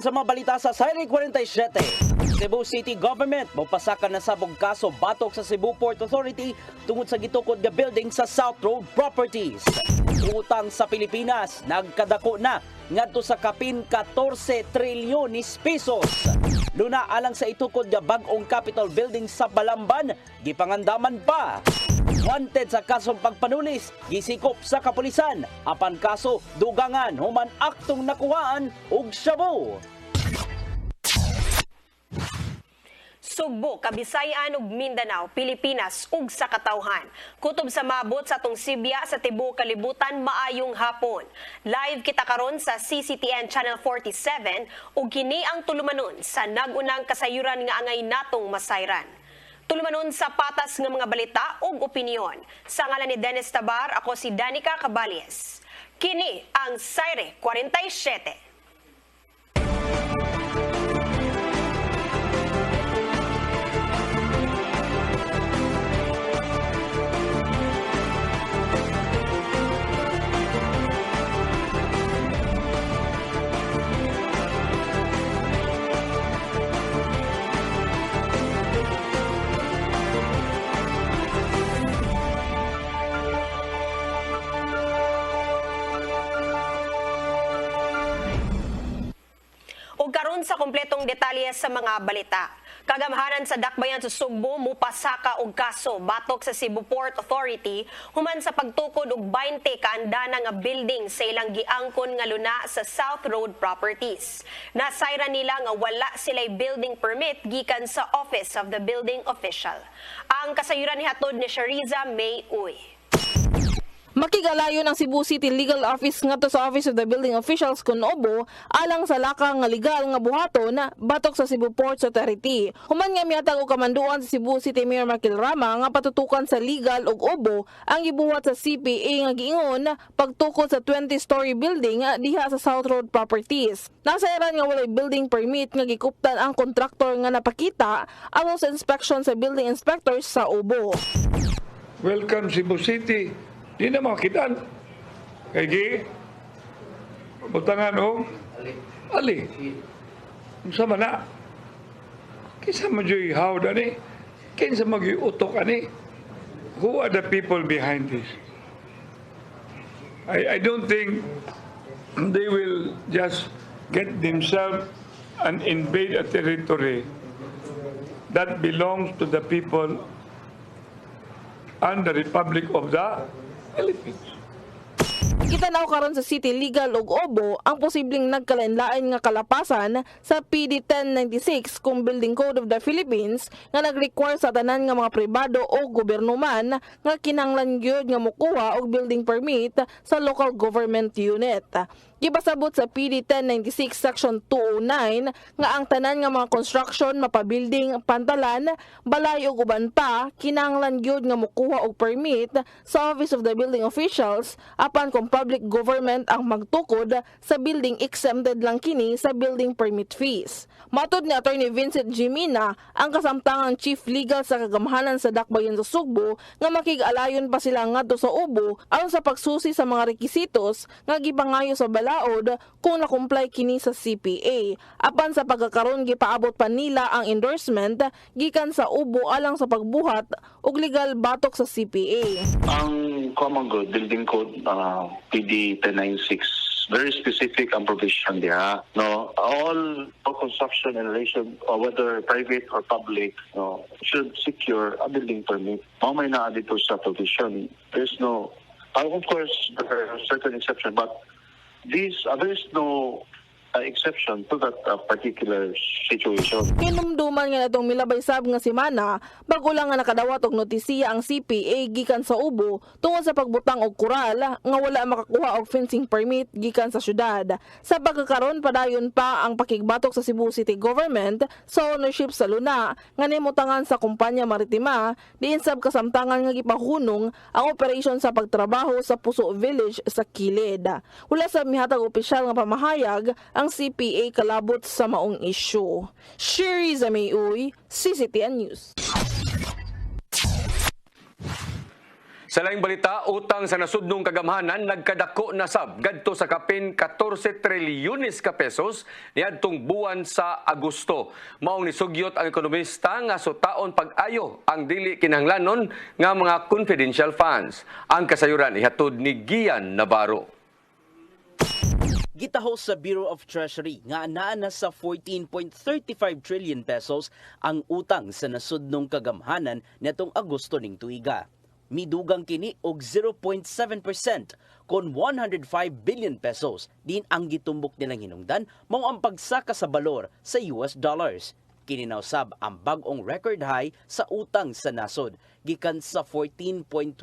sa mga balita sa Sayri 47. Cebu City Government mapasakan na sabog kaso batok sa Cebu Port Authority tungod sa gitukod nga building sa South Road Properties. Utang sa Pilipinas nagkadako na ngadto sa kapin 14 trilyones pesos. Luna alang sa itukod nga bag-ong Capitol Building sa Balamban, gipangandaman pa. Wanted sa kasong pagpanulis, gisikop sa kapulisan. Apan kaso, dugangan, human aktong nakuhaan og shabu. Sugbo, Kabisayan ug Mindanao, Pilipinas ug sa katawhan. Kutob sa mabot sa atong Sibya sa tibuok kalibutan maayong hapon. Live kita karon sa CCTN Channel 47 ug kini ang tulumanon sa nagunang kasayuran nga angay natong masayran. Tulumanon sa patas ng mga balita ug opinyon. Sa ngalan ni Dennis Tabar, ako si Danica Cabales. Kini ang Sayre 47. Ug karon sa kompletong detalye sa mga balita. Kagamhanan sa dakbayan sa Sugbo mupasaka og kaso batok sa Cebu Port Authority human sa pagtukod og 20 kaandana nga building sa ilang giangkon nga luna sa South Road Properties. Nasayra nila nga wala sila'y building permit gikan sa Office of the Building Official. Ang kasayuran ni hatod ni Shariza May Uy. Makigalayo ng Cebu City Legal Office ngadto sa Office of the Building Officials kun obo alang sa lakang nga legal nga buhaton batok sa Cebu Port Authority. Human nga mihatag og kamanduan sa Cebu City Mayor Markil Rama nga patutukan sa legal ug obo ang gibuhat sa CPA nga giingon pagtukod sa 20-story building diha sa South Road Properties. Nasayran nga walay building permit nga gikuptan ang kontraktor nga napakita alang sa inspection sa building inspectors sa obo. Welcome Cebu City. Di na makitaan. Kaya gi, butangan o, ali. Sa mana, kinsa magyoy hawd ani, kinsa magyoy utok ani. Who are the people behind this? I don't think they will just get themselves and invade a territory that belongs to the people and the Republic of the Philippines. Kitanaw karon sa City Legal ug obo ang posibleng nagkalain-lain nga kalapasan sa PD 1096 kung Building Code of the Philippines nga nag-require sa tanan nga mga pribado o gobyerno man nga kinahanglan gyud nga mokuha og building permit sa local government unit. Gipasabot sa PD 1096 Section 209 nga ang tanan nga mga construction, mapabuilding, pantalan, balay ug uban pa kinahanglan gyud nga mokuha og permit sa Office of the Building Officials apan kung public government ang magtukod sa building exempted lang kini sa building permit fees. Matud ni Attorney Vincent Jimina, ang kasamtangang Chief Legal sa kagamhanan sa Dakbayan sa Sugbo nga makig-alayon pa sila ngadto sa ubo aron sa pagsusi sa mga rekisitos nga gibangayo sa balaod kung nakumplay kini sa CPA. Apan sa pagkakaron gipaabot pa nila ang endorsement gikan sa ubo alang sa pagbuhat og legal batok sa CPA. Ang Common Good Building Code PD 1096 very specific ang provision diha, no, all construction in relation whether private or public, no, should secure a building permit. May na dito sa provision. There's no, of course there are certain exceptions, but there is no exception to that particular situation. Hinumduman nga natong milabay sab nga semana bago lang nga nakadawat og notisiya ang CPA gikan sa ubo tungod sa pagbutang og kural nga wala makakuha og fencing permit gikan sa syudad. Sa pagkakaron padayon pa ang pakigbatok sa Cebu City Government sa ownership sa luna nga nimutangan sa kumpanya maritima diin sab kasamtangan nga gipahunong ang operation sa pagtrabaho sa Puso Village sa Kilid. Wala sab mihatag opisyal nga pamahayag ang CPA kalabot sa maong isyu. Shariza May Uy, CCTN News. Sa laing balita, utang sa nasudnong kagamhanan nagkadako na sab gadto sa kapin 14 trilyones ka pesos niadtong buwan sa Agosto. Maong nisugyot ang ekonomista nga sutaon pag-ayo ang dili kinahanglanon nga mga confidential funds. Ang kasayuran ihatod ni Gian Navarro. Gitaho sa Bureau of Treasury nga anaa na sa 14.35 trillion pesos ang utang sa nasudnong kagamhanan netong Agosto ning tuiga. Midugang kini og 0.7% kon 105 billion pesos din ang gitumbok nilang hinungdan mao ang pagsaka sa balor sa US dollars. Kininaw sab ang bag-ong record high sa utang sa nasod gikan sa 14.24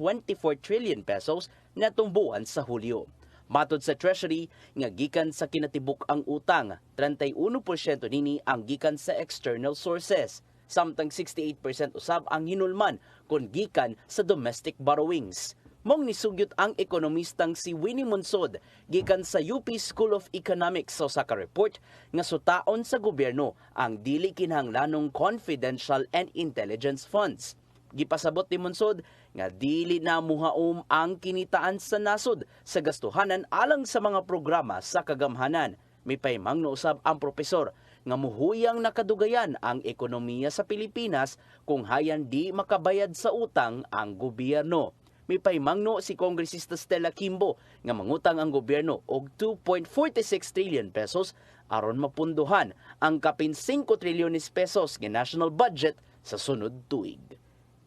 trillion pesos netong buwan sa Hulyo. Matod sa Treasury nga gikan sa kinatibuk ang utang, 31% nini ang gikan sa external sources. Samtang 68% usab ang hinulman kon gikan sa domestic borrowings. Mong nisugyot ang ekonomistang si Winnie Monsod gikan sa UP School of Economics sa usa ka report nga sutaon sa gobyerno ang dili kinahanglanong confidential and intelligence funds. Gipasabot ni Monsod nga dili na muhaom ang kinitaan sa nasod sa gastuhanan alang sa mga programa sa kagamhanan. May paymangno usab ang propesor nga muhuyang nakadugayan ang ekonomiya sa Pilipinas kung hayan di makabayad sa utang ang gobyerno. May paymangno si Kongresista Stella Kimbo nga mangutang ang gobyerno og 2.46 trillion pesos aron mapunduhan ang kapin 5 trilyones pesos nga national budget sa sunod tuig.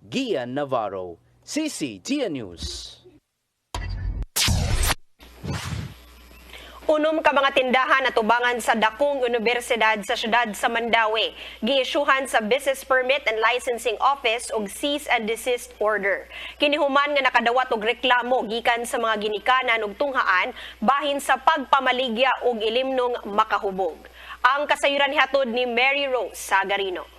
Gian Navarro, CCTN News. Unom ka mga tindahan at ubangan sa dakong universidad sa syudad sa Mandawi giisyuhan sa Business Permit and Licensing Office og cease and desist order. Kinihuman nga nakadawat og reklamo gikan sa mga ginikanan ug tunghaan bahin sa pagpamaligya og ilimnong makahubog. Ang kasayuran hatod ni Mary Rose Sagarino.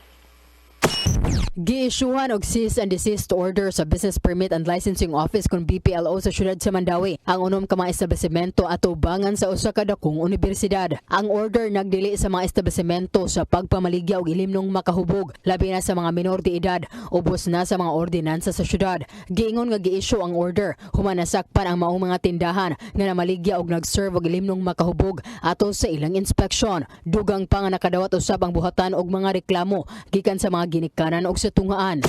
Giisyuhan og cease and desist order sa Business Permit and Licensing Office kung BPLO sa syudad sa Mandawi ang unom ka mga establishmento at ubangan sa usa ka dakong universidad. Ang order nagdili sa mga establishmento sa pagpamaligya og ilimnong makahubog labi na sa mga minor de edad ubos na sa mga ordinansa sa syudad. Giingon nga giisyu ang order human nasakpan ang maong mga tindahan nga namaligya og nag-serve og ilimnong makahubog ato sa ilang inspeksyon. Dugang pa nga nakadawat usab ang buhatan og mga reklamo gikan sa mga ginikanan og sa tungaan.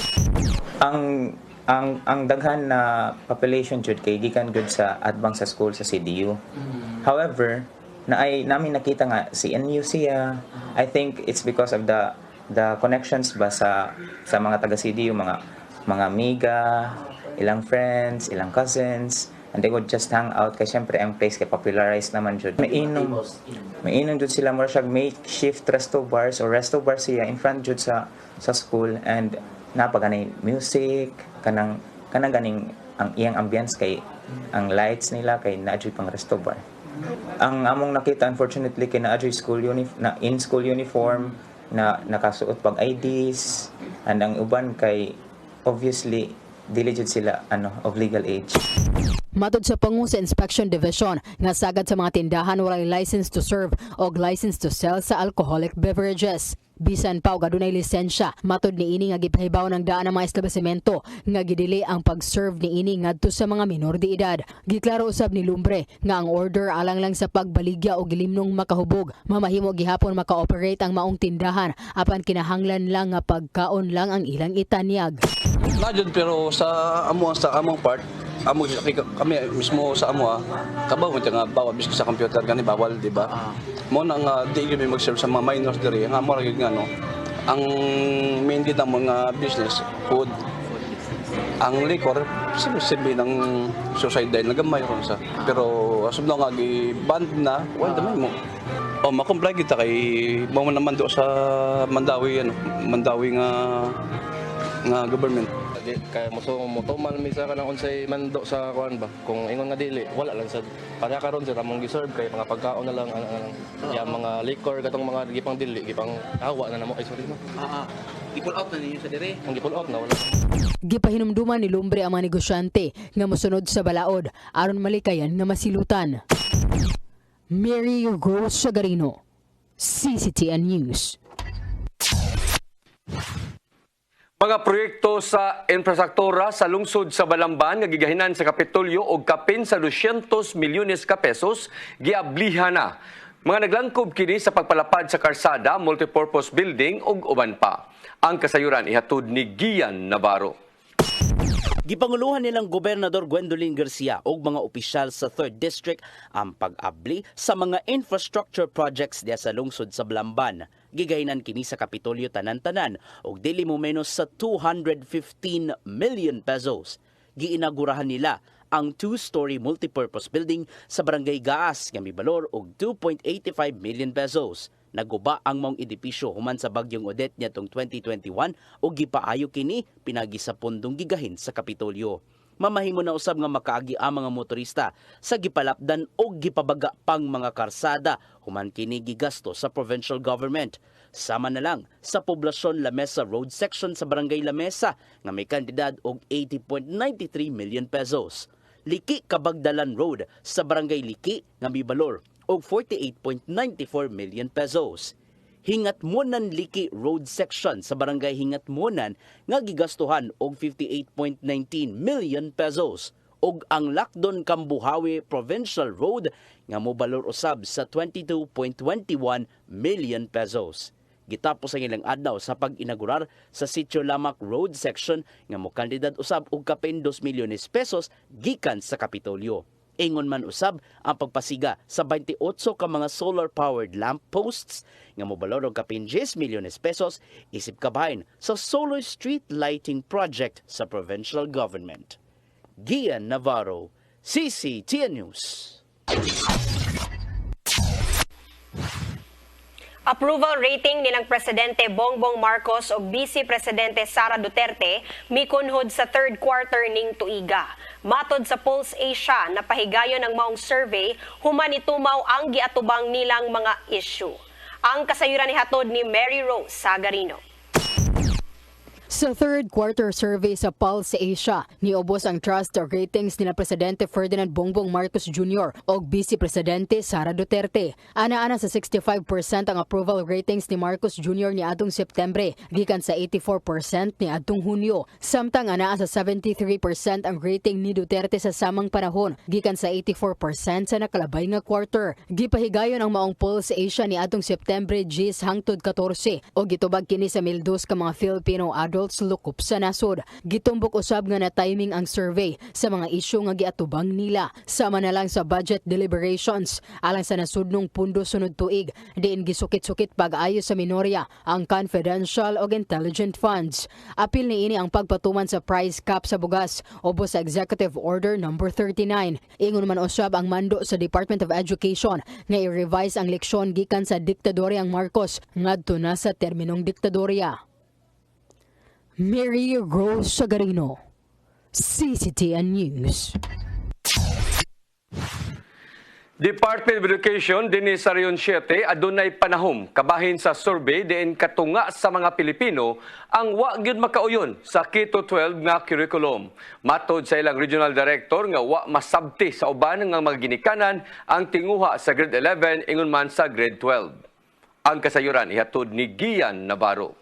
Ang daghan na population jud kay gikan gud sa advance sa school sa CDU. However, namin nakita nga si NU siya. I think it's because of the connections ba sa mga taga CDU, mga amiga, ilang friends, ilang cousins, and they would just hang out kay syempre ang place kay popularized naman jud. May inom jud sila, mura siya makeshift resto bars or resto bar siya in front jud sa school, and napaganay music kanang ganing ang iyang ambience kay ang lights nila kay naadyoy pang resto bar. Ang among nakita unfortunately kay naadyoy in school uniform na nakasuot pag IDs, and ang uban kay obviously dili jud sila of legal age. Matod sa pangu sa Inspection Division nga sagad sa mga tindahan walay license to serve o license to sell sa alcoholic beverages. Bisan pa og adunay lisensya, matod niini nga gipahibaw ng daan ng mga establishmento nga gidili ang pag-serve niini ngadto sa mga minor de edad. Giklaro usab ni Lumbre nga ang order alang lang sa pagbaligya og gilimnong makahubog, mamahimo gihapon maka-operate ang maong tindahan apan kinahanglan lang nga pagkaon lang ang ilang itanyag. Najud pero sa among part kami mismo sa kabaw mo nga bawal bisik sa computer gani bawal, di ba? Mo nang di gyud mag-serve sa mga minors diri nga mo gyud nga no. Ang main gid ng mga business food, ang liquor silbi ng society dahil nagamay ron sa, pero asub na nga gi-ban na wala damay mo makomply kita kay mo naman do sa Mandawi nga government. Kaya mutumal misa ka ng unsay mando sa kuan ba, kung ingon nga dili wala lang sa para karon sa among giserve kay mga pagkaon na lang yung mga liquor katong mga gipang dili gipang hawa na namo ay sorry mo i-pull out na ninyo sa dire. ang gi-pull out na wala. Gipahinumduman ni Lumbre ang mga negosyante nga mosunod sa balaod aron malikayan nga masilutan. Mary Rose Sagarino, CCTN News. Mga proyekto sa infrastruktura sa lungsod sa Balamban nga gigahinan sa Kapitolyo og kapin sa 200 milyones ka pesos giablihan na. Mga naglangkob kini sa pagpalapad sa karsada, multipurpose building ug uban pa. Ang kasayuran ihatod ni Gian Navarro. Gipanguluhan nilang Gobernador Gwendolyn Garcia ug mga opisyal sa 3rd District ang pag-abli sa mga infrastructure projects diya sa lungsod sa Balamban. Gigahinan kini sa Kapitolyo tanan-tanan og dili mo menos sa 215 million pesos. Giinagurahan nila ang 2-story multipurpose building sa Barangay Gaas nga mibalor og 2.85 million pesos. Naguba ang maong edipisyo human sa bagyong Odette niadtong 2021 ug gipaayo kini pinagi sa pundong gigahin sa Kapitolyo. Mamahimo na usab nga makaagi ang mga motorista sa gipalapdan o gipabaga pang mga karsada human kini gigasto sa provincial government. Sama na lang sa poblasyon Lamesa Road Section sa Barangay Lamesa nga may kantidad og 80.93 million pesos. Liki Kabagdalan Road sa Barangay Liki nga mibalor og 48.94 million pesos. Hingatmonan Liki Road Section sa Barangay Hingatmonan nga gigastuhan og 58.19 million pesos ug ang Lakdon Kambuhawi Provincial Road nga mobalor usab sa 22.21 million pesos. Gitapos ang ilang adlaw sa pag-inaugurar sa Sitio Lamak Road Section nga mokandidad usab og kapin 2 milyones pesos gikan sa Kapitolyo. Ingon man usab ang pagpasiga sa 28 ka mga solar-powered lamp posts nga mobalor og kapin 10 milyones pesos isip kabahin sa solar street lighting project sa provincial government. Gian Navarro, CCTN News. Approval rating nilang Presidente Bongbong Marcos o Vice Presidente Sara Duterte mikunhod sa 3rd quarter ning tuiga. Matod sa Pulse Asia, napahigayon ang maong survey human itumaw ang giatubang nilang mga issue. Ang kasayuran ni hatod ni Mary Rose Sagarino. Sa 3rd quarter survey sa Pulse Asia, niubos ang trust ratings nila Presidente Ferdinand Bongbong Marcos Jr. o Vice Presidente Sara Duterte. Ana-ana sa 65% ang approval ratings ni Marcos Jr. ni adtong Septembre, gikan sa 84% ni adtong Hunyo. Samtang anaa sa 73% ang rating ni Duterte sa samang panahon, gikan sa 84% sa nakalabay nga quarter. Gipahigayon ang maong Pulse Asia ni adtong Septembre 10 hangtod 14 o gitubag kini sa 1,002 ka mga Filipino adults lukop sa nasod. Gitumbok usab nga na timing ang survey sa mga isyu nga giatubang nila. Sama na lang sa budget deliberations alang sa nasudnong pundo sunod tuig, diin gisukit-sukit pag-ayo sa minorya ang confidential o intelligent funds. Apil ni ini ang pagpatuman sa price cap sa bugas ubos sa Executive Order No. 39. Ingon man usab ang mando sa Department of Education nga i-revise ang leksyon gikan sa diktadoryang Marcos ngadto na sa terminong diktadorya. Mary Rose Sagarino, CCTN News. Department of Education dinhi sa Rehiyon 7 adunay panahom kabahin sa survey diin katunga sa mga Pilipino ang wa gyud makauyon sa K-12 nga curriculum. Matod sa ilang regional director nga wa masabti sa uban nga mga ginikanan ang tinguha sa grade 11 ingon man sa grade 12. Ang kasayuran ihatod ni Gian Navarro.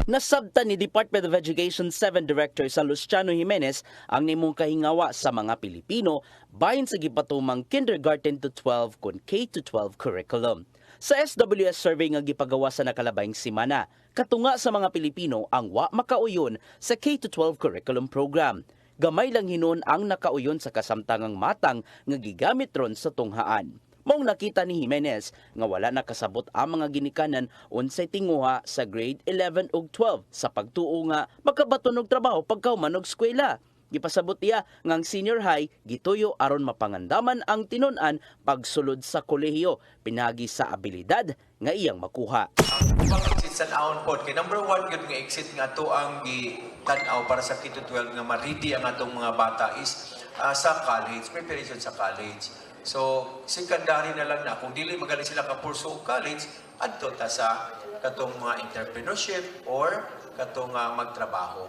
Nasabta ni Department of Education 7 Director sa Luciano Jimenez ang nimong kahingawa sa mga Pilipino bahin sa gipatumang kindergarten to 12 kun K-12 curriculum. Sa SWS survey nga gipagawa sa nakalabayng simana, katunga sa mga Pilipino ang wa makauyon sa K-12 curriculum program. Gamay lang hinon ang nakauyon sa kasamtangang matang nga gigamit ron sa tunghaan. Maong nakita ni Jimenez nga wala nakasabot ang mga ginikanan unsay tinguha sa grade 11 ug 12 sa pagtuo nga makabaton og trabaho pagkahuman og eskwela. Gipasabot niya nga ang senior high gituyo aron mapangandaman ang tinun-an pagsulod sa kolehiyo pinagi sa abilidad nga iyang makuha. Ang pag-exit sa naon pod kay number 1 gud nga exit nga ato ang gitanaw para sa K-12 nga ma-ready ang atong mga bata is sa college, preparation sa college. So, secondary na lang na. Kung dili magaling sila ka-pursue college, adto ta sa katong mga entrepreneurship or katong magtrabaho.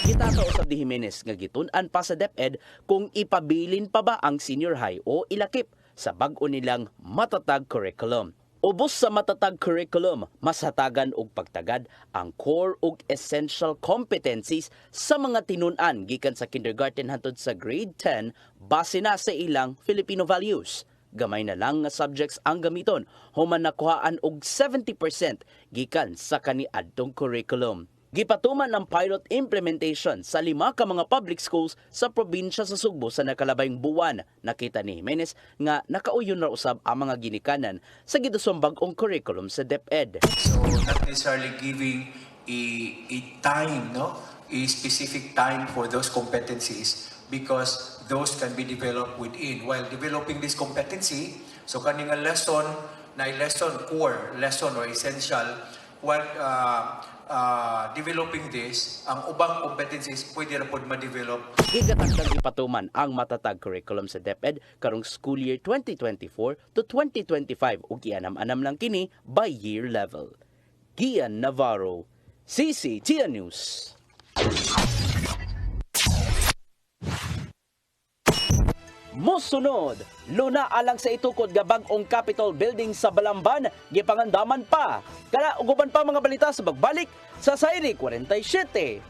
Gitata usab ni Jimenez nga gitun-an pa sa DepEd kung ipabilin pa ba ang senior high o ilakip sa bag-o nilang matatag curriculum. Ubos sa matatag curriculum, masatagan og pagtagad ang core ug essential competencies sa mga tinun-an gikan sa kindergarten hangtod sa grade 10 base na sa ilang Filipino values. Gamay na lang nga subjects ang gamiton, human nakuhaan og 70% gikan sa kaniadtong curriculum. Gipatuman ang pilot implementation sa 5 ka mga public schools sa probinsya sa Sugbo sa nakalabayng buwan. Nakita ni Jimenez nga nakauyon na usab ang mga ginikanan sa gidusumbag-ong curriculum sa DepEd. So not necessarily giving a time, no? A specific time for those competencies because those can be developed within. While developing this competency, so kaning lesson na lesson core, lesson or essential, while developing this, ang ubang competencies pwede na po ma-develop. Gigatagdag ipatuman ang matatag curriculum sa DepEd karong school year 2024 to 2025 ug gianam-anam lang kini by year level. Gian Navarro, CCTN News. Mosunod, luna alang sa itukod nga bag-ong Capitol Building sa Balamban, gipangandaman pa. Kala uguban pa mga balita sa pagbalik sa Sayri 47.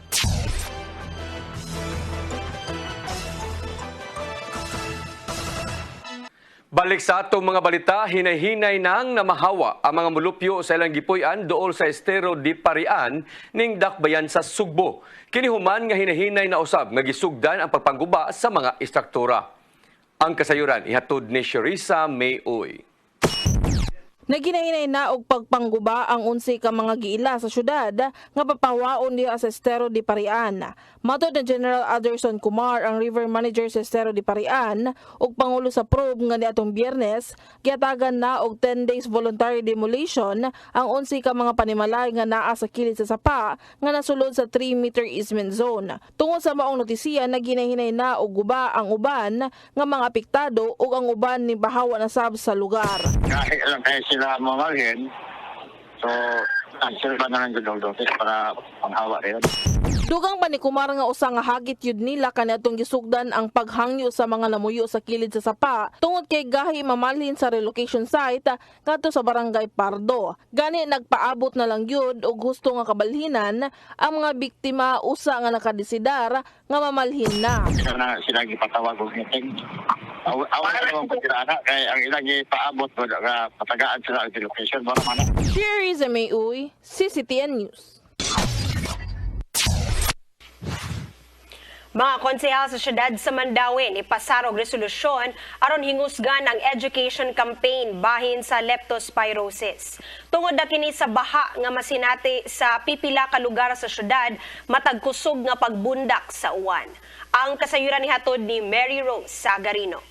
Balik sa atong mga balita, hinay-hinay nang namahawa ang mga mulupyo sa ilang gipuy-an dool sa Estero di Parian ning dakbayan sa Sugbo. Kinihuman nga hinay-hinay na usab nga gisugdan ang pagpangguba sa mga istruktura. Ang kasayuran ihatod ni Sherissa Mayoy. Naginahinay na og pagpangguba ang 11 ka mga giila sa syudad nga papawaon diha sa Estero di Parian. Matod ni General Aderson Kumar, ang river manager sa Estero di Parian ug pangulo sa probe nga niadtong Biyernes, giatagan na og 10 days voluntary demolition ang 11 ka mga panimalay nga naa sa kilid sa sapa nga nasulod sa 3-meter easement zone. Tungod sa maong notisiya, naginahinay na og guba ang uban nga mga apektado ug ang uban ni bahawa na sab sa lugar. Kahit lang kayo sila mamalhin, so answer ba na ng Gudol-Dotis para panghawa rin? Dugang pa ni Kumar nga usa nga hagit yun nila kaniadtong gisugdan ang paghangyo sa mga namuyo sa kilid sa sapa tungod kay gahi mamalhin sa relocation site kadto sa barangay Pardo. Gani nagpaabot na lang yun og gusto nga kabalhinan ang mga biktima usa nga nakadesidar nga mamalhin na. Sila gipatawag og meeting. Awan naman patirana kay ang ilang ipaabot ko nga patagaan sila ang relocation para man. Sherissa Mayoy, CCTN News. Mga konsehal sa syudad sa Mandawi ipasarog resolusyon aron hingusgan ang education campaign bahin sa leptospirosis. Tungod na kini sa baha nga masinati sa pipila ka lugar sa syudad, matag kusog nga pagbundak sa uwan. Ang kasayuran nihatod ni Mary Rose Sagarino.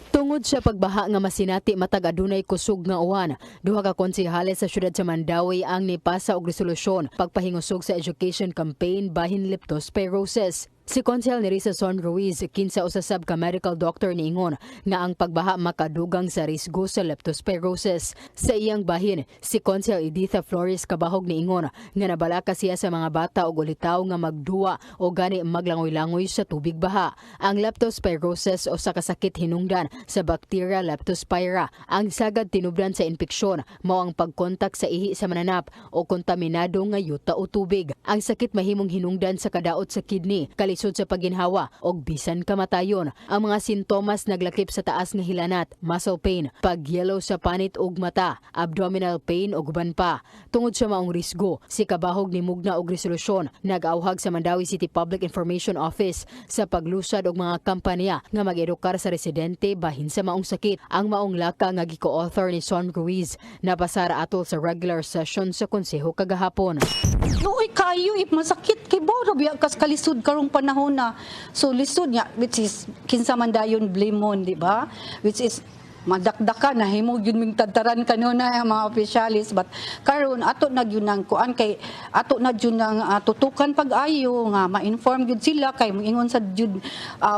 Tungod sa pagbaha nga masinati matag adunay kusog nga uwan, duha ka konsehales sa syudad sa Mandawi ang nipasa og resolusyon pagpahingusog sa education campaign bahin leptospirosis. Si Konsehal Nerissa Son Ruiz, kinsa usasab ka medical doctor niingon nga ang pagbaha makadugang sa risgo sa leptospirosis. Sa iyang bahin, si Konsehal Editha Flores kabahog niingon nga nabalaka siya sa mga bata og ulitaw nga magduwa o gani maglangoy-langoy sa tubig baha. Ang leptospirosis o sa kasakit hinungdan sa bacteria Leptospira. Ang sagad tinubdan sa infeksyon mao ang pagkontak sa ihi sa mananap o kontaminado nga yuta o tubig. Ang sakit mahimong hinungdan sa kadaot sa kidney, lisod sa paginhawa og bisan kamatayon. Ang mga sintomas naglakip sa taas nga hilanat, muscle pain, pagyelo sa panit ug mata, abdominal pain ug uban pa. Tungod sa maong risgo, si kabahog ni mugna og resolusyon nag-auhag sa Mandawi City Public Information Office sa paglusad og mga kampanya nga mag-edukar sa residente bahin sa maong sakit. Ang maong laka nga gi-co-author ni Son Ruiz napasara atol sa regular session sa konseho kagahapon. Luoy kayo masakit kay boro biya kas kalisod karong panahon na. So lisod niya which is kinsa man dayon blimon, di ba? Which is madakdaka na himo gyud ming tadtaran kanuna ang mga opisyalis, but karon ato na gyud nang kuan kay ato na gyud nang tutukan pag-ayo nga ma-inform gyud sila kay moingon sa gyud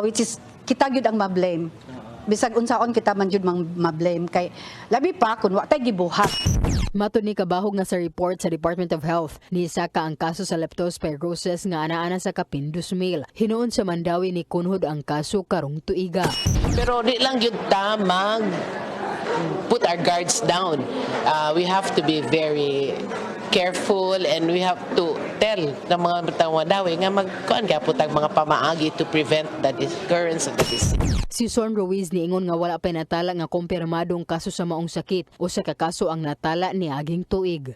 which is kita gyud ang ma-blame. Bisag unsaon kita man jud ma-blame kay labi pa kun wa tay gibuhat. Matod ni kabahog nga sa report sa Department of Health, ni saka ang kaso sa leptospirosis nga ana-ana sa kapin 2,000. Hinuon sa Mandawi ni kunhod ang kaso karong tuiga. Pero di lang yun ta put our guards down. We have to be very careful and we have to tell ng mga Madawi nga magkuan gyapon tag mga pamaagi to prevent the occurrence of the disease. Si Son Ruiz niingon nga wala pa natala nga kumpirmadong kaso sa maong sakit o sa kakaso ang natala ni aging tuig.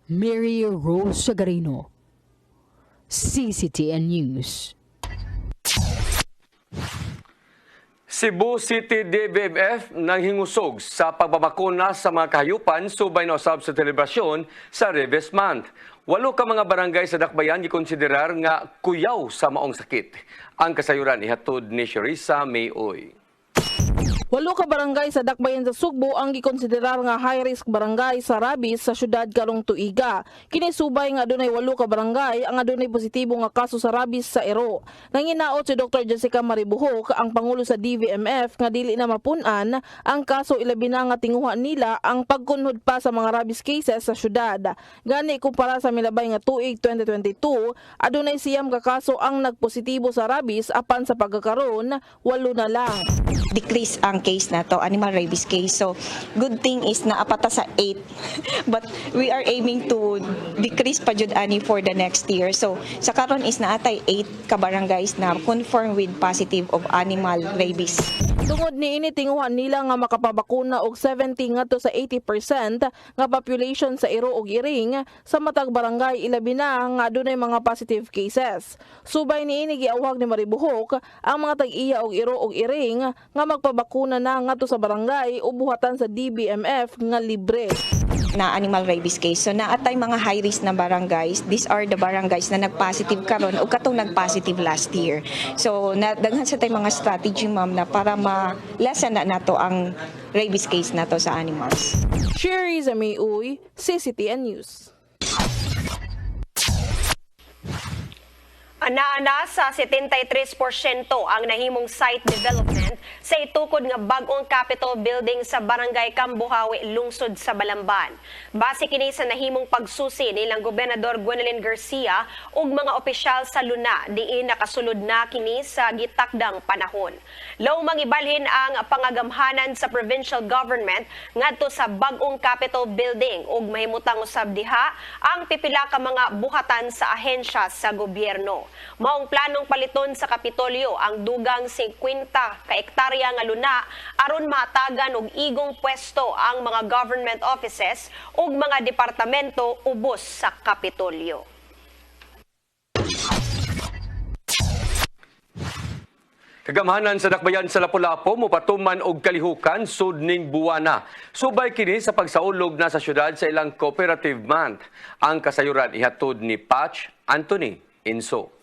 Mary Rose Sagarino, CCTN News. Cebu City DBMF nanghingusog sa pagbabakuna sa mga kahayupan subay na usab sa selebrasyon sa Reves Month. 8 ka mga barangay sa Dakbayan gikonsiderar nga kuyaw sa maong sakit. Ang kasayuran ihatod ni Sharissa Mayoy. 8 ka barangay sa Dakbayan sa Sugbo ang gikonsiderar nga high-risk barangay sa rabies sa syudad karong tuiga. Kinisubay nga adunay 8 ka barangay ang adunay positibo nga kaso sa rabies sa ero. Nanginaot si Dr. Jessica Maribuhok, ang pangulo sa DVMF, nga dili na mapun-an ang kaso ilabi na nga tinguha nila ang pagkunhod pa sa mga rabies cases sa syudad. Gani kumpara sa milabay nga tuig 2022, adunay siyam ka kaso ang nagpositibo sa rabies apan sa pagkakaroon 8 na lang. Decrease ang case na to, animal rabies case. So, good thing is na apata sa 8. But we are aiming to decrease pa jud ani for the next year. So, sa karon is na atay 8 ka barangays na confirmed with positive of animal rabies. Tungod ni ini tinguhan nila nga makapabakuna og 70 ngadto sa 80% nga population sa iro ug iring sa matag barangay ilabi na nga adunay mga positive cases. Subay ni ini giawhag ni Maribuhok ang mga tag-iya og iro ug iring nga magpabakuna na ngadto sa barangay o buhatan sa DBMF nga libre. Na animal rabies case. So naatay mga high risk na barangays. These are the barangays na nag-positive karon o katong nag-positive last year. So daghan sa tay mga strategy ma'am na para ma-lessen na nato ang rabies case nato sa animals. Sharissa Mayoy, CCTN News. Ana-ana sa 73% ang nahimong site development sa itukod nga bag-ong Capitol Building sa Barangay Cambuhawi, lungsod sa Balamban. Base kini sa nahimong pagsusi nilang Gobernador Gwendolyn Garcia ug mga opisyal sa Luna diin nakasulod na kini sa gitakdang panahon. Law mangibalhin ang pangagamhanan sa provincial government ngadto sa bag-ong Capitol Building ug mahimutang usab diha ang pipila ka mga buhatan sa ahensya sa gobyerno. Maong planong paliton sa Kapitolyo ang dugang 50 ka ektarya nga luna aron matagan og igong pwesto ang mga government offices ug mga departamento ubos sa Kapitolyo. Kagamhanan sa Dakbayan sa Lapu-Lapu mopatuman og kalihukan sud ning buwana. Subay kini sa pagsaulog na sa syudad sa ilang Cooperative Month. Ang kasayuran ihatod ni Patch Anthony Inso.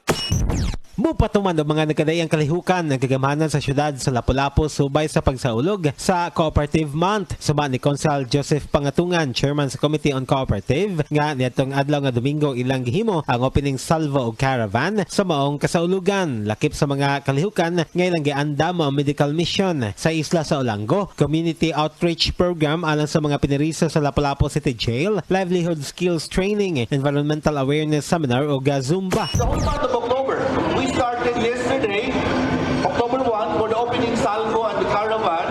Mupatuman ang mga nagkadayang kalihukan ng kagamhanan sa syudad sa Lapu-Lapu subay sa pagsaulog sa Cooperative Month. Suma ni Consul Joseph Pangatungan, Chairman sa Committee on Cooperative, nga niadtong adlaw nga Domingo ilang gihimo ang opening salvo og caravan sa maong kasaulugan. Lakip sa mga kalihukan nga ilang giandam ang medical mission sa isla sa Olango, community outreach program alang sa mga piniriso sa Lapu-Lapu City Jail, livelihood skills training, environmental awareness seminar o Zumba. The whole month of October, we started yesterday, October 1, for the opening salvo and the caravan.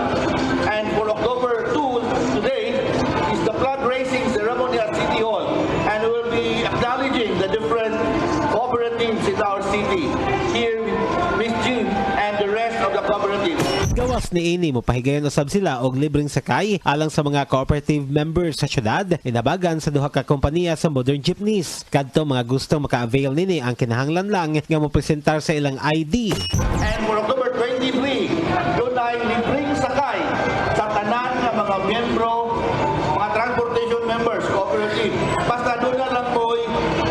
And for October 2, today, is the flag raising ceremony at City Hall. And we will be acknowledging the different cooperatives in our city. Here, Ms. Jean and the rest of the cooperatives. Gawas ni ini mopahigayon usab sila og libreng sakay alang sa mga cooperative members sa syudad inabagan sa duha ka kompanya sa modern jeepneys. Kadto mga gustong maka-avail nini ang kinahanglan lang nga mopresentar sa ilang ID. And for October 23, doon ay libreng sakay sa tanan ng mga miyembro, mga transportation members, cooperative. Basta doon na lang po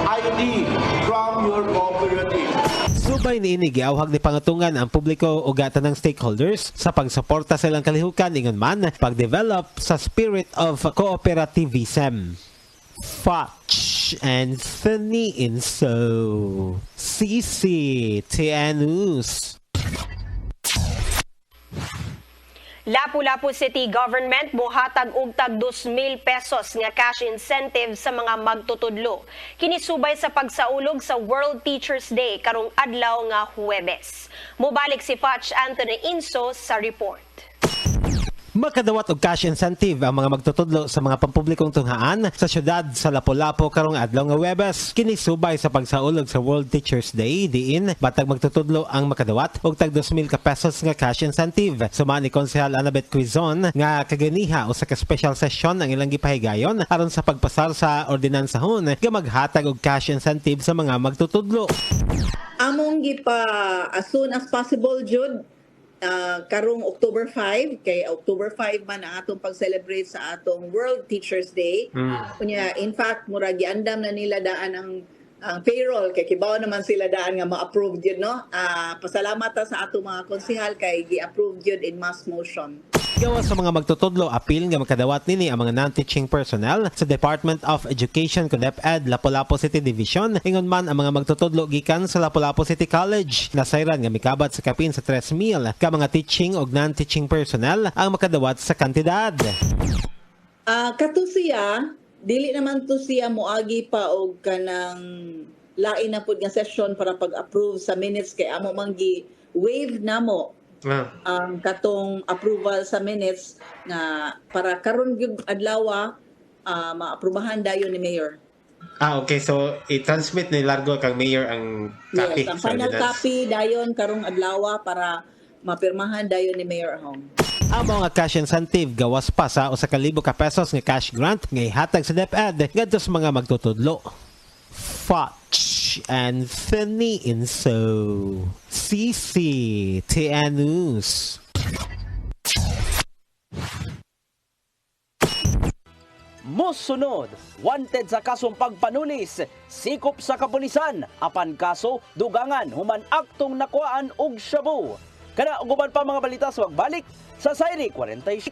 ID from your cooperative. Subay ni ini giawhag ni Pangatungan ang publiko o gatan ng stakeholders sa pagsuporta sa ilang kalihukan ingon man pag-develop sa spirit of cooperativism. Fotch Anthony Inso, CCTN News. Lapu-Lapu City Government buhatag og tag 2,000 pesos nga cash incentive sa mga magtutudlo. Kinisubay sa pagsaulog sa World Teachers Day karong adlaw nga Huwebes. Mubalik si Patch Anthony Inso sa report. Makadawat og cash incentive ang mga magtutudlo sa mga pampublikong tunghaan sa syudad sa Lapu-Lapu karong adlaw nga Huwebes. Kini subay sa pagsaulog sa World Teachers Day diin batag magtutudlo ang makadawat og tag 2,000 ka pesos nga cash incentive. Suma ni Konsehal Annabeth Quizon nga kaganiha usa ka special session ang ilang gipahigayon aron sa pagpasar sa ordinansahon nga maghatag og cash incentive sa mga magtutudlo. Among gipa as soon as possible jud karong October 5 kay October 5 man ang atong pag-celebrate sa atong World Teachers Day. Kunya in fact mura giandam na nila daan ang payroll kay kibaw naman sila daan nga ma-approve yun no. Pasalamat ta sa atong mga konsehal kay gi-approve yun in mass motion. Gawas sa mga magtutudlo, apil nga makadawat nini ang mga non-teaching personnel sa Department of Education kun DepEd Lapu-Lapu City Division. Ingon man ang mga magtutudlo gikan sa Lapu-Lapu City College. Nasayran nga mikabat sa kapin sa 3,000 ka mga teaching og non-teaching personnel ang makadawat sa kantidad. Kato siya, dili naman to siya moagi pa og kanang lain na pud nga session para pag-approve sa minutes kay amo man gi-waive namo ang katong approval sa minutes nga para karon gyud adlaw maaprubahan dayon ni Mayor. Okay. So, i-transmit ni Largo kang Mayor ang copy. Yes, ang final copy dayon karong adlaw para mapirmahan dayon ni Mayor Hong. Amo nga cash incentive gawas pa sa 1,000 ka pesos nga cash grant nga ihatag sa DepEd ngadto sa mga magtutudlo. Foch and Finny Inso. CCTN News. Mosunod, wanted sa kasong pagpanulis, sikop sa kapulisan, apan kaso, dugangan, human aktong nakuhaan og shabu. Kana uguban pa mga balita sa magbalik sa Sayri 46.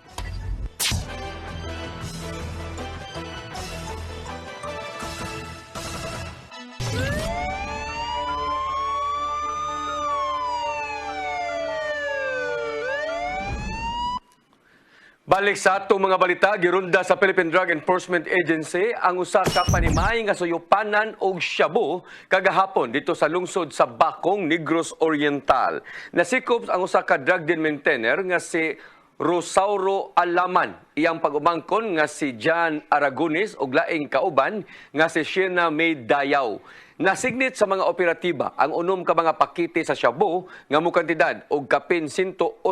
Balik sa atong mga balita, girunda sa Philippine Drug Enforcement Agency ang usa ka panimay nga suyupanan og shabu kagahapon dito sa lungsod sa Bacong, Negros Oriental. Nasikop ang usa ka drug den maintainer nga si Rosauro Alaman. Iyang pag-umangkon nga si John Aragones og laing kauban nga si Sheena May Dayaw. Nasignit sa mga operatiba ang unom ka mga pakite sa shabu nga mukantidad og kapin 108,000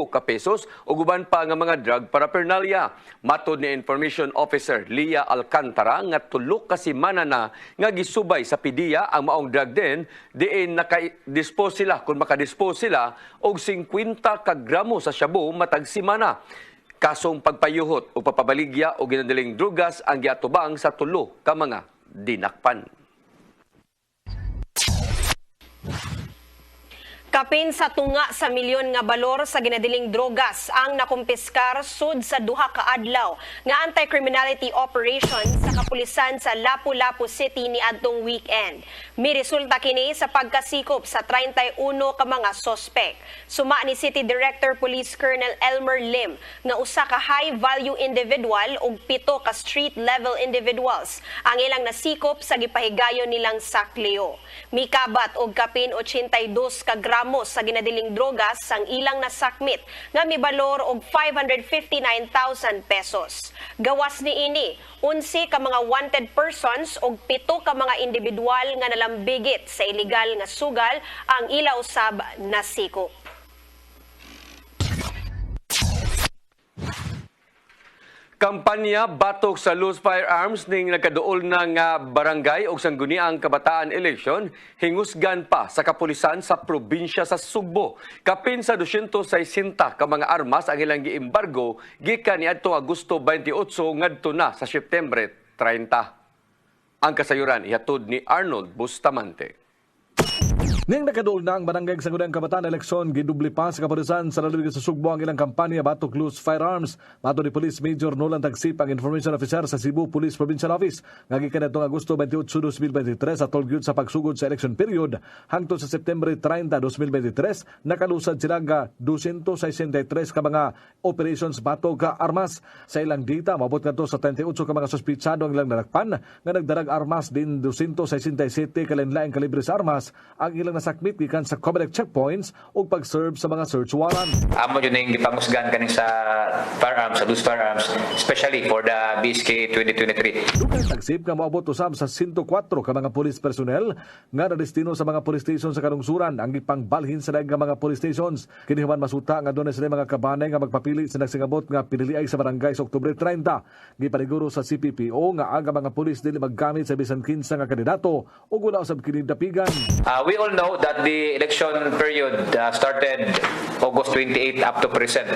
ka pesos ug uban pa nga mga drug paraphernalia. Matod ni Information Officer Leah Alcantara nga tulo ka semana na nga gisubay sa PDEA ang maong drug den diin naka-dispose sila kung makadispose sila og 50 ka gramo sa shabu matag semana. Kasong pagpayuhot o papabaligya o ginadaling drugas ang giatubang sa tulo ka mga dinakpan. Kapin sa tunga sa milyon nga balor sa ginadiling drogas ang nakumpiskar sud sa duha ka adlaw nga anti-criminality operation sa kapulisan sa Lapu-Lapu City ni adtong weekend. May resulta kini sa pagkasikop sa 31 ka mga sospek. Suma ni City Director Police Colonel Elmer Lim nga usa ka high-value individual ug 7 ka street-level individuals ang ilang nasikop sa gipahigayon nilang sakleo. Mikabat og kapin 82 ka gramo sa ginadiling drogas sang ilang nasakmit nga mibalor og 559,000 pesos. Gawas ni ini, 11 ka mga wanted persons og 7 ka mga individual nga nalambigit sa illegal nga sugal ang ila usab nasikop. Kampanya batok sa loose firearms ning nagkaduol na nga barangay o sangguniang kabataan election hingusgan pa sa kapulisan sa probinsya sa Sugbo. Kapin sa 260 ka mga armas ang ilang giembargo gikan niadtong Agosto 28 ngadto na sa Septembre 30. Ang kasayuran ihatod ni Arnold Bustamante. Ning nakaduol na ang barangay sa Sangguniang Kabataan eleksyon, gidubli pa sa kapulisan sa lalugod sa Sugbo ang ilang kampanya batok loose firearms. Mato ni Police Major Nolan Tagsip, ang Information Officer sa Cebu Police Provincial Office. Ngagikan itong Agosto 28, 2023 at tolgyud sa pagsugod sa election period. Hangtod sa September 30, 2023, nakalusad sila nga 263 ka mga operations batok ka armas. Sa ilang data, mabot nga to sa 38 ka mga suspitsado ang ilang narakpan nga nagdarag armas din 267 kalinlaing kalibre sa armas. Ang ilang nasakmit gikan sa Comelec checkpoints ug pag-serve sa mga search warrant. Amo yun yung gipangusgan kaning sa firearms, sa loose firearms, especially for the BSK 2023. Dugay tagsip nga moabot usab sa 104 ka mga police personnel nga nadestino sa mga police station sa kalungsuran ang gipangbalhin sa daghang mga police stations. Kini human masuta nga dunay sila mga kabanay nga magpapili sa nagsingabot nga piniliay sa barangay sa Oktubre 30. Gipaniguro sa CPPO nga ang mga police dili maggamit sa bisan kinsa nga kandidato ug wala usab kini dapigan. We all know that the election period started August 28 up to present.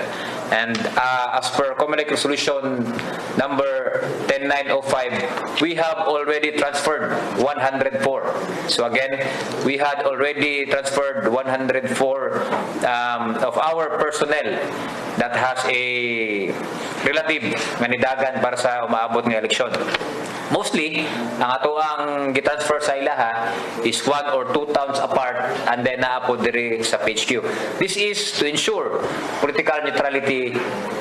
And as per Comelec Resolution number 10905, we have already transferred 104. So again, we had already transferred 104 of our personnel that has a relative nga nidagan para sa umaabot ng eleksyon. Mostly, ang ato ang gitransfer sa ilaha is 1 or 2 towns apart and then naapod diri sa PHQ. This is to ensure political neutrality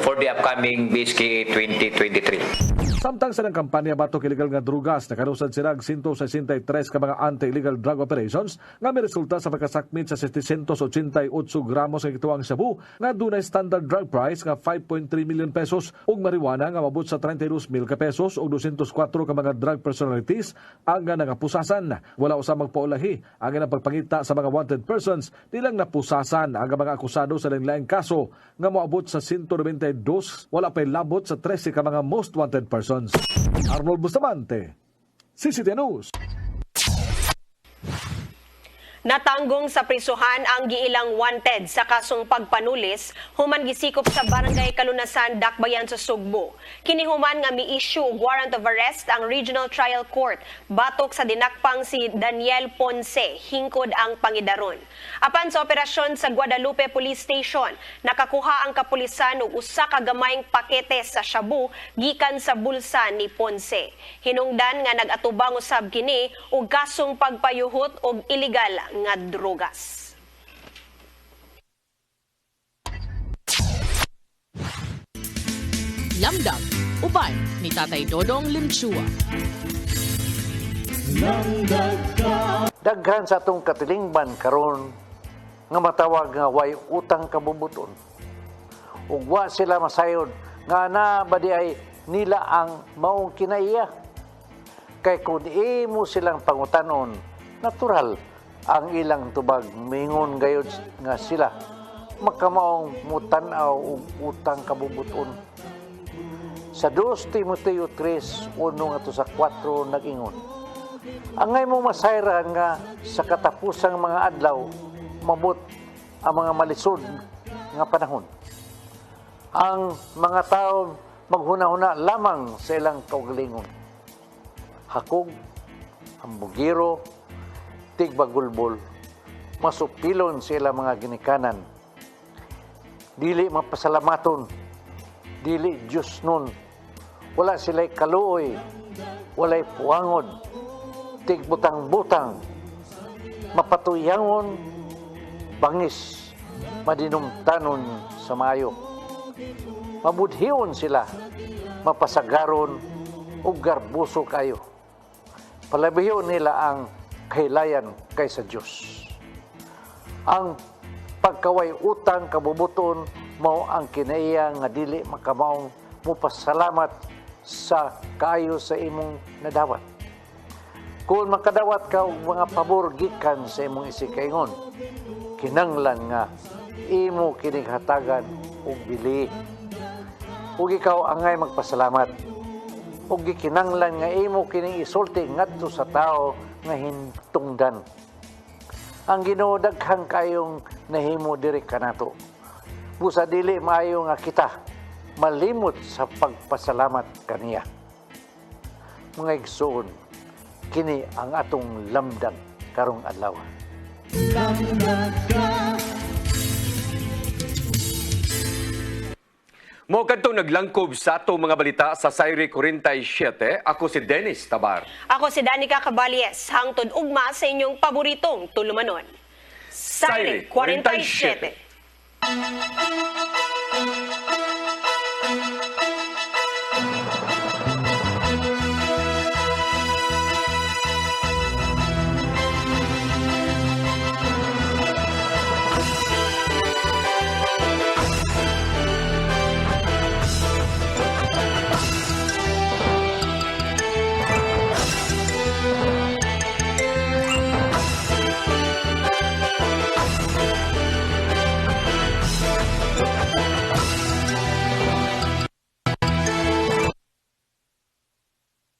for the upcoming BSK 2023. Samtang sa ng kampanya batok illegal nga drugas, nakarusad sila 163 ka mga anti-illegal drug operations nga may resulta sa pagkasakmit sa 788 gramos ng ituang shabu nga dunay standard drug price nga 5.3 million pesos ug marijuana nga mabot sa 32,000 ka pesos ug 204 ka mga drug personalities ang nga nangapusasan. Wala usab magpaulahi ang nga pagpangita sa mga wanted persons, dilang napusasan ang mga akusado sa lain-laing kaso nga moabot sa 192, wala pay labot sa 13 ka mga most wanted persons. Arnold Bustamante, CCTV News. Natanggong sa prisuhan ang giilang wanted sa kasong pagpanulis human gisikop sa Barangay Kalunasan, Dakbayan sa Sugbo. Kini human nga mi-issue og warrant of arrest ang Regional Trial Court batok sa dinakpang si Daniel Ponce hingkod ang pangidaron. Apan sa operasyon sa Guadalupe Police Station, nakakuha ang kapulisan og usa ka gamayng pakete sa shabu gikan sa bulsa ni Ponce. Hinungdan nga nag-atubang usab kini og kasong pagpayuhot og illegal nga drogas. Lamdag, uban ni Tatay Dodong Limchua. Daghan sa atong katilingban karon nga matawag nga way utang kabubuton. Ug wa sila masayod nga na badi ay nila ang maong kinaiya. Kay kung imo silang pangutanon, natural ang ilang tubag mingon gayud nga sila makamaong mutan-aw og utang kabubuton. Sa 2 Timoteo 3:1 ngadto sa 4 nag-ingon, angay mo masayra nga sa katapusang mga adlaw mabot ang mga malisod nga panahon. Ang mga tao maghuna-huna lamang sa ilang kaugalingon. Hakog, hambugiro, tigbagulbol, masupilon sa ilang mga ginikanan. Dili mapasalamaton, dili Diyos nun. Wala sila'y kaluoy, wala'y puangod, tigbutang-butang, mapatuyangon, bangis, madinumtanon sa mayo. Mabudhiyon sila, mapasagaron, ug garbuso kayo. Palabiyon nila ang kahilayan kaysa Diyos. Ang pagkaway utang kabubuton mao ang kinaiya nga dili makamaong mupasalamat sa kaayo sa imong nadawat. Kung makadawat ka og mga pabor gikan sa imong isikaingon, kinanglan nga imo kining hatagan og bili. Ug ikaw angay magpasalamat. Ug gikinanglan nga imo kining isulti ngadto sa tao nga hintungdan. Ang Ginoo daghang kayong nahimo diri kanato. Busa dili maayo nga kita malimot sa pagpasalamat kaniya. Mga igsoon, kini ang atong lamdag karong adlaw. Mo kadtong naglangkob sa ato mga balita sa Sayre 47, ako si Dennis Tabar. Ako si Danica Caballes, hangtod ugma sa inyong paboritong tulumanon. Sayre 47.